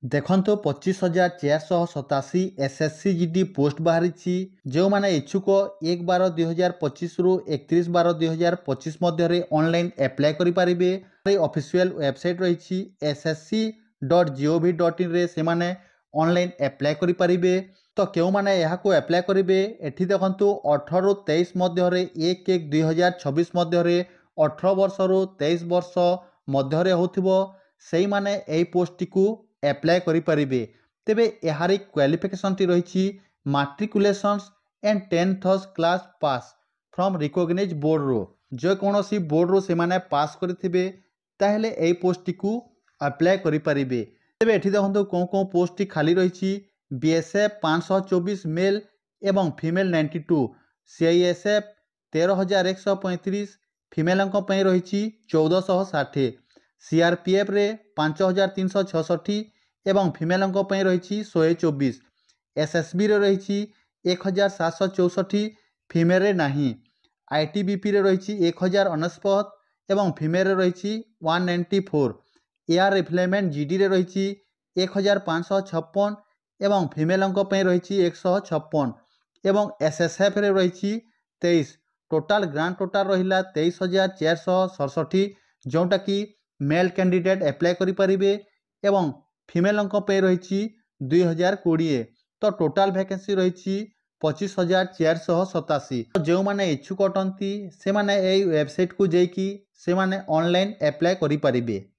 देखो 25,487 SSCGD post बाहरी जो मैंने इच्छुक 1/12/2025 रु 31/12/2025 मध्य ऑनलाइन एप्लाई करें। ऑफिशियल वेबसाइट रही ssc.gov.in रे से माने ऑनलाइन एप्लाई करें। तो क्यों मैंने यहाँ एप्लाई करेंगे एठी देखंतु 18 रु 23 मध्य 1/1/2026 मध्य 18 वर्ष रु 23 वर्ष मध्य होथिबो सेई माने एई पोस्ट को एप्लाई करें। तेबे यार क्वालिफिकेशन टी रही matriculations and 10th class pass from recognised board रो जो कौन सी बोर्ड रो से माने पास करथिबे ताहेले एई पोस्ट को अप्लाई करें। तेबे एठी देखंतु कौन पोस्ट टी खाली रही बीएसएफ 524 मेल एवं फीमेल 92, सीआईएसएफ 13,135 फीमेल रही 1460, सीआरपीएफ रे 5,366 एवं फीमेल रही 124, एसएसबी रे रही 1,764 फीमेल रे नहीं, आईटीबीपी रे रही 1,049 एवं फीमेल रे रही 194, एयर रिफ्लेमेंट जीडी रे रही 1,556 एवं फीमेल रही 156 एवं एसएसएफ रे रही 23। टोटाल ग्रांड टोटाल रहा 23,467 जोटा कि मेल कैंडिडेट एप्लाई करें एवं फीमेल रही 2,020। तो टोटाल वैकेंसी रही 25,487। जो मैंने इच्छुक अटंती से माने वेबसाइट को जाइकी से माने ऑनलाइन एप्लाई करें।